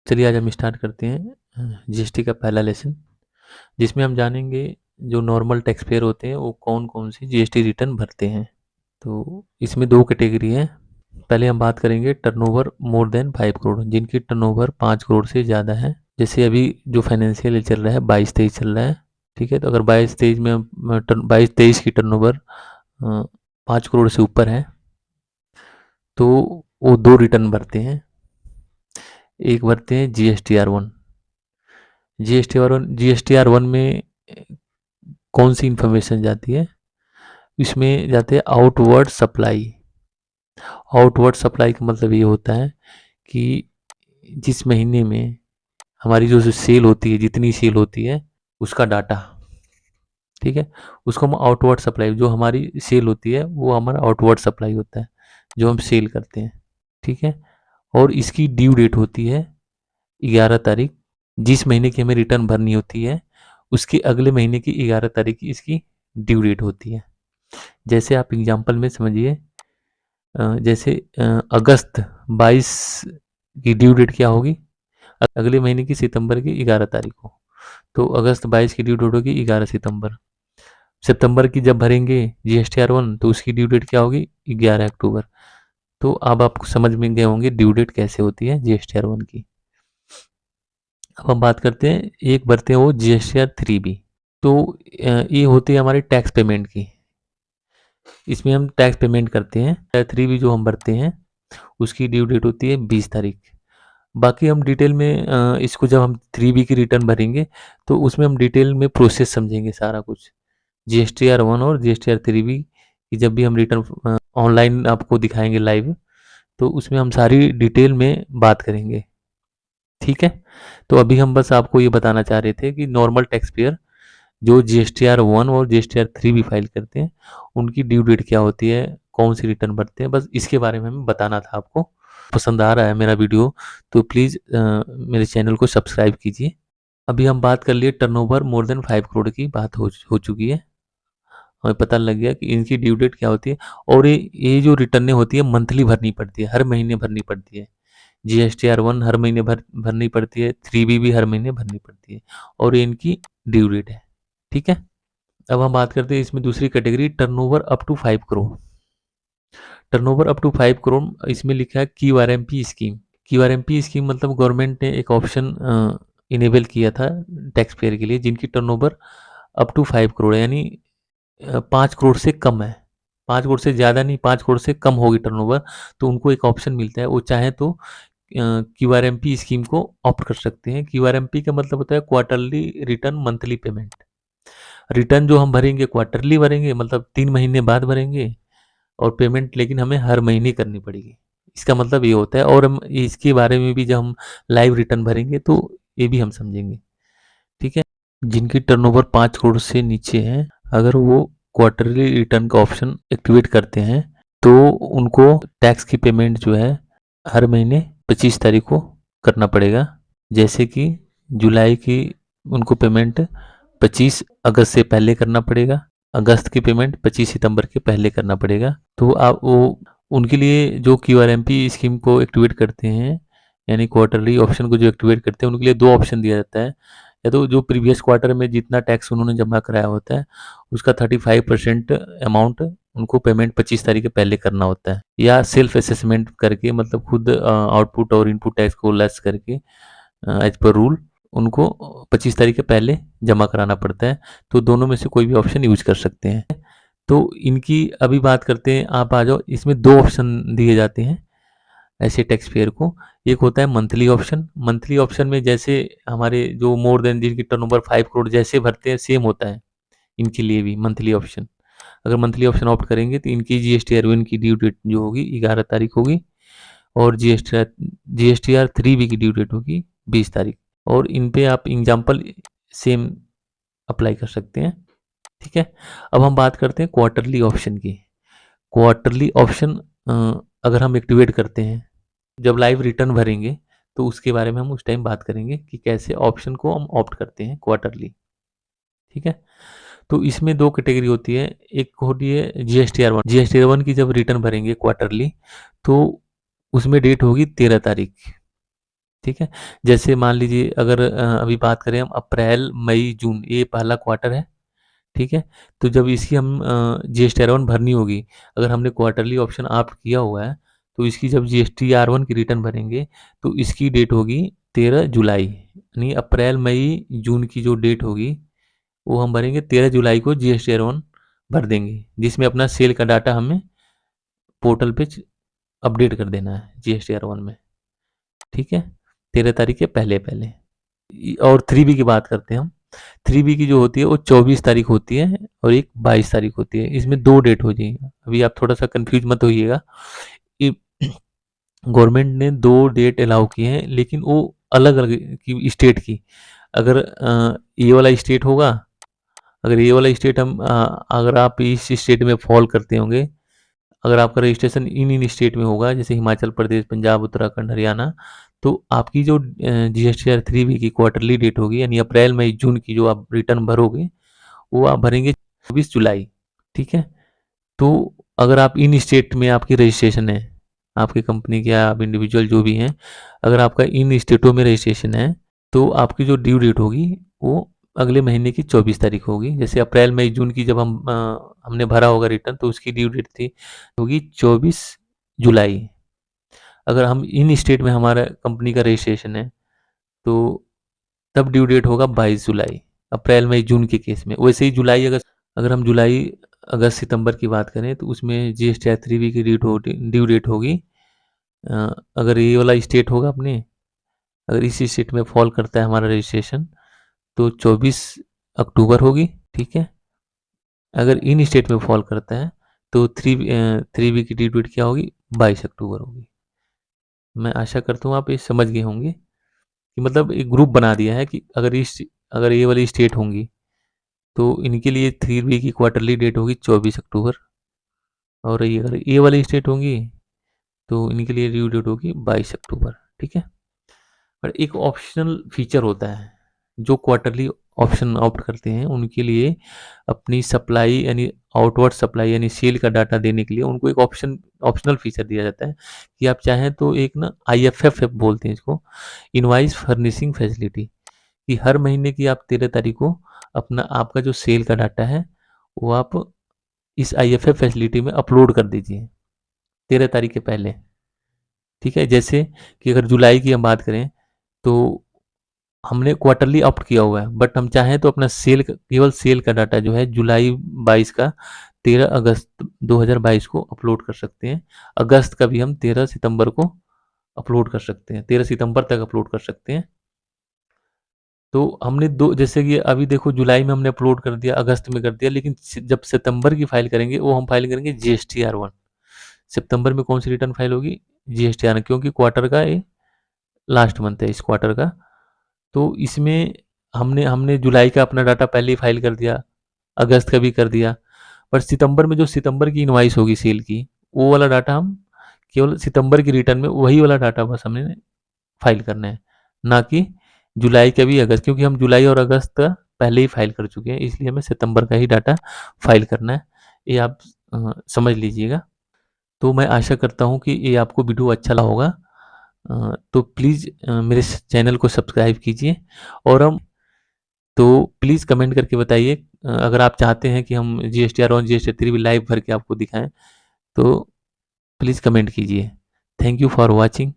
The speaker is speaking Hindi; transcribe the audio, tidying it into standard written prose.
चलिए आज हम स्टार्ट करते हैं जीएसटी का पहला लेसन, जिसमें हम जानेंगे जो नॉर्मल टैक्स पेयर होते हैं वो कौन कौन सी जीएसटी रिटर्न भरते हैं। तो इसमें दो कैटेगरी है। पहले हम बात करेंगे टर्नओवर मोर देन 5 करोड़, जिनकी टर्नओवर 5 करोड़ से ज़्यादा है। जैसे अभी जो फाइनेंशियल ईयर चल रहा है 22-23 चल रहा है, ठीक है। तो अगर 22-23 में 22-23 की टर्नओवर 5 करोड़ से ऊपर है तो वो दो रिटर्न भरते हैं। एक भरते हैं GSTR 1। GSTR 1 में कौन सी इंफॉर्मेशन जाती है? इसमें जाते हैं आउटवर्ड सप्लाई। आउटवर्ड सप्लाई का मतलब ये होता है कि जिस महीने में हमारी जो सेल होती है, जितनी सेल होती है उसका डाटा, ठीक है, उसको हम आउटवर्ड सप्लाई, जो हमारी सेल होती है वो हमारा आउटवर्ड सप्लाई होता है, जो हम सेल करते हैं, ठीक है। और इसकी ड्यू डेट होती है 11 तारीख। जिस महीने की हमें रिटर्न भरनी होती है उसके अगले महीने की 11 तारीख की इसकी ड्यू डेट होती है। जैसे आप एग्जांपल में समझिए, जैसे अगस्त 22 की ड्यू डेट क्या होगी? अगले महीने की सितंबर की 11 तारीख को। तो अगस्त 22 की ड्यू डेट होगी 11 सितंबर। सितंबर की जब भरेंगे GSTR 1 तो उसकी ड्यू डेट क्या होगी? 11 अक्टूबर। तो अब आप समझ में गए होंगे ड्यू डेट कैसे होती है GSTR 1 की। अब हम बात करते हैं, एक भरते हैं वो GSTR 3B। तो ये होती है हमारी टैक्स पेमेंट की। इसमें हम टैक्स पेमेंट करते हैं। 3B जो हम भरते हैं उसकी ड्यू डेट होती है 20 तारीख। बाकी हम डिटेल में इसको जब हम 3B की रिटर्न भरेंगे तो उसमें हम डिटेल में प्रोसेस समझेंगे सारा कुछ। GSTR 1 और GSTR 3B की जब भी हम रिटर्न ऑनलाइन आपको दिखाएंगे लाइव, तो उसमें हम सारी डिटेल में बात करेंगे, ठीक है। तो अभी हम बस आपको ये बताना चाह रहे थे कि नॉर्मल टैक्स पेयर जो GSTR 1 और GSTR 3B फाइल करते हैं उनकी ड्यू डेट क्या होती है, कौन सी रिटर्न भरते हैं, बस इसके बारे में हमें बताना था आपको। पसंद आ रहा है मेरा वीडियो तो प्लीज़ मेरे चैनल को सब्सक्राइब कीजिए। अभी हम बात कर लिए टर्नओवर मोर देन 5 करोड़ की बात हो चुकी है। हमें पता लग गया कि इनकी ड्यू डेट क्या होती है। और ये जो रिटर्नें होती है मंथली भरनी पड़ती है, हर महीने भरनी पड़ती है। GSTR 1 हर महीने भरनी पड़ती है, 3B भी हर महीने भरनी पड़ती है, और ये इनकी ड्यू डेट है, ठीक है। अब हम बात करते हैं इसमें दूसरी category turnover up to 5 crore. Turnover up to 5 crore, इसमें लिखा है QRMP स्कीम। QRMP स्कीम मतलब गवर्नमेंट ने एक ऑप्शन इनेबल किया था टैक्स पेयर के लिए जिनकी टर्नओवर अप टू 5 करोड़ यानी 5 करोड़ से कम है। 5 करोड़ से ज़्यादा नहीं, 5 करोड़ से कम होगी टर्नओवर, तो उनको एक ऑप्शन मिलता है। वो चाहे तो QRMP स्कीम को ऑप्ट कर सकते हैं। QRMP का मतलब होता है quarterly return monthly payment. Return जो हम भरेंगे क्वार्टरली भरेंगे, मतलब 3 महीने बाद भरेंगे, और पेमेंट लेकिन हमें हर महीने करनी पड़ेगी। इसका मतलब ये होता है। और हम इसके बारे में भी जब हम लाइव रिटर्न भरेंगे तो ये भी हम समझेंगे, ठीक है। जिनकी टर्नओवर 5 करोड़ से नीचे है, अगर वो क्वार्टरली रिटर्न का ऑप्शन एक्टिवेट करते हैं तो उनको टैक्स की पेमेंट जो है हर महीने 25 तारीख को करना पड़ेगा। जैसे कि जुलाई की उनको पेमेंट 25 अगस्त से पहले करना पड़ेगा, अगस्त की पेमेंट 25 सितंबर के पहले करना पड़ेगा। तो आप वो उनके लिए जो QRMP स्कीम को एक्टिवेट करते हैं, यानी क्वार्टरली ऑप्शन को जो एक्टिवेट करते हैं, उनके लिए दो ऑप्शन दिया जाता है। या तो जो प्रीवियस क्वार्टर में जितना टैक्स उन्होंने जमा कराया होता है उसका 35% अमाउंट उनको पेमेंट 25 तारीख के पहले करना होता है, या सेल्फ असेसमेंट करके, मतलब खुद आउटपुट और इनपुट टैक्स को लेस करके एज पर रूल उनको 25 तारीख के पहले जमा कराना पड़ता है। तो दोनों में से कोई भी ऑप्शन यूज कर सकते हैं। तो इनकी अभी बात करते हैं, आप आ जाओ। इसमें दो ऑप्शन दिए जाते हैं ऐसे टैक्स पेयर को। एक होता है मंथली ऑप्शन। मंथली ऑप्शन में जैसे हमारे जो मोर देन जिनकी टर्नओवर 5 करोड़ जैसे भरते हैं सेम होता है इनके लिए भी मंथली ऑप्शन। अगर मंथली ऑप्शन ऑप्ट करेंगे तो इनकी GSTR 1 की ड्यू डेट जो होगी 11 तारीख होगी, और GSTR 3B की ड्यू डेट होगी 20 तारीख। और इन पे आप एग्जाम्पल सेम अप्लाई कर सकते हैं, ठीक है। अब हम बात करते हैं क्वार्टरली ऑप्शन की। क्वार्टरली ऑप्शन अगर हम एक्टिवेट करते हैं जब लाइव रिटर्न भरेंगे तो उसके बारे में हम उस टाइम बात करेंगे कि कैसे ऑप्शन को हम ऑप्ट करते हैं क्वार्टरली, ठीक है। तो इसमें 2 कैटेगरी होती है, एक होती है जीएसटीआर 1। जीएसटीआर 1 की जब रिटर्न भरेंगे क्वार्टरली, तो उसमें डेट होगी 13 तारीख, ठीक है? जैसे मान लीजिए अगर अभी बात करें हम अप्रैल, मई, जून, ये पहला क्वार्टर है, ठीक है? तो जब इसकी हम जीएसटीआर 1 भरनी होगी, अगर हमने क्वार्टरली ऑप्शन ऑप्ट किया हुआ है, तो इसकी जब जीएसटीआर 1 की रिटर्न भरेंगे, तो इसकी डेट होगी 13 जुलाई, यानी अप्रैल, मई, जून की जो डेट होगी, वो हम भरेंगे 13 जुलाई को जीएसटीआर 1 भर देंगे, जिसमें अपना सेल का डाटा हमें पोर्टल पे अपडेट कर देना है जीएसटीआर 1 में, ठीक है? 13 तारीख के पहले-पहले। और 3B की बात करते हैं हम। 3B की जो होती है वो 24 तारीख होती है और एक 22 तारीख होती है। इसमें 2 डेट हो जाएगी। अभी आप थोड़ा-सा कन्फ्यूज़ मत होइएगा। ये गवर्नमेंट ने 2 डेट अलाउ किए हैं, लेकिन वो अलग-अलग की स्टेट की। अगर ये वाला स्टेट होगा, अगर ये वाला स्टेट अगर आप इस स्टेट में फ़ॉल करते होंगे, अगर आपका रजिस्ट्रेशन इन स्टेट में होगा, जैसे हिमाचल प्रदेश, पंजाब, उत्तराखंड, हरियाणा, तो आपकी जो जीएसटीआर 3B की क्वार्टरली डेट होगी, यानी अप्रैल, मई, जून की जो आप रिटर्न भरोगे, वो आप भरेंगे 24 जुलाई, ठीक है? तो अगर आप इन स्टेट में आपकी रजिस्ट्रेशन है, आपकी कंपनी के या आप इंडिविजुअल जो भी हैं, अगर आपका इन स्टेटों में रजिस्ट्रेशन है, तो आपकी जो ड्यू डेट होगी, वो अगले महीने की 24 तारीख होगी। जैसे अप्रैल, मई, जून की जब हमने भरा होगा रिटर्न, तो उसकी ड्यू डेट थी होगी 24 जुलाई। अगर हम इन स्टेट में हमारा कंपनी का रजिस्ट्रेशन है, तो तब ड्यू डेट होगा 22 जुलाई, अप्रैल, मई, जून के केस में। वैसे ही जुलाई, अगस्त, अगर हम जुलाई, अगस्त, सितंबर की बात करें, तो उसमें जीएसटी 3B की ड्यू डेट होगी। अगर ये वाला स्टेट होगा अपने, अगर इस स्टेट में फॉल करता है हमारा रजिस्ट्रेशन, तो 24 अक्टूबर होगी, ठीक है? अगर इन स्टेट में फॉल करता है, तो 3B की ड्यू डेट क्या होगी? 22 अक्टूबर होगी। मैं आशा करता हूँ आप ये समझ गए होंगे कि मतलब एक ग्रुप बना दिया है कि अगर ये वाली स्टेट होंगी, तो इनके लिए 3B की क्वार्टरली डेट होगी 24 अक्टूबर, और ये अगर ये वाली स्टेट होंगी, तो इनके लिए ड्यू डेट होगी 22 अक्टूबर, ठीक है? और एक ऑप्शनल फीचर होता है, जो क्वार्टरली ऑप्शन ऑप्ट करते हैं उनके लिए, अपनी सप्लाई यानी आउटवर्ड सप्लाई यानी सेल का डाटा देने के लिए उनको एक ऑप्शनल फीचर दिया जाता है कि आप चाहें तो एक ना IFF बोलते हैं इसको, इनवॉइस फर्निशिंग फैसिलिटी, कि हर महीने की आप 13 तारीख को अपना आपका जो सेल का डाटा है, वो आप इस IFF फैसिलिटी में अपलोड कर दीजिए 13 तारीख के पहले, ठीक है? जैसे कि अगर जुलाई की हम बात करें, तो हमने क्वार्टरली ऑप्ट किया हुआ है, बट हम चाहें तो अपना केवल सेल का डाटा जो है जुलाई 22 का 13 अगस्त 2022 को अपलोड कर सकते हैं। अगस्त का भी हम 13 सितंबर को अपलोड कर सकते हैं, 13 सितंबर तक अपलोड कर सकते हैं। तो हमने दो, जैसे कि अभी देखो जुलाई में हमने अपलोड कर दिया, अगस्त में कर दिया, लेकिन जब सितंबर की फाइल करेंगे, वो हम फाइल करेंगे GSTR 1। सितंबर में कौन सी रिटर्न फाइल होगी? GSTR, क्योंकि क्वार्टर का ये लास्ट मंथ है इस क्वार्टर का। तो इसमें हमने हमने जुलाई का अपना डाटा पहले ही फाइल कर दिया, अगस्त का भी कर दिया, पर सितंबर में जो सितंबर की इनवॉइस होगी सेल की, वो वाला डाटा हम केवल सितंबर की रिटर्न में वही वाला डाटा बस हमने फाइल करना है, ना कि जुलाई का भी, अगस्त, क्योंकि हम जुलाई और अगस्त का पहले ही फाइल कर चुके हैं, इसलिए हमें सितंबर का ही डाटा फाइल करना है। ये आप समझ लीजिएगा। तो मैं आशा करता हूँ कि ये आपको वीडियो अच्छा लगा होगा। तो प्लीज़ मेरे चैनल को सब्सक्राइब कीजिए, और हम तो प्लीज़ कमेंट करके बताइए, अगर आप चाहते हैं कि हम GSTR 1 GSTR 3 भी लाइव भर के आपको दिखाएं, तो प्लीज़ कमेंट कीजिए। Thank you for watching.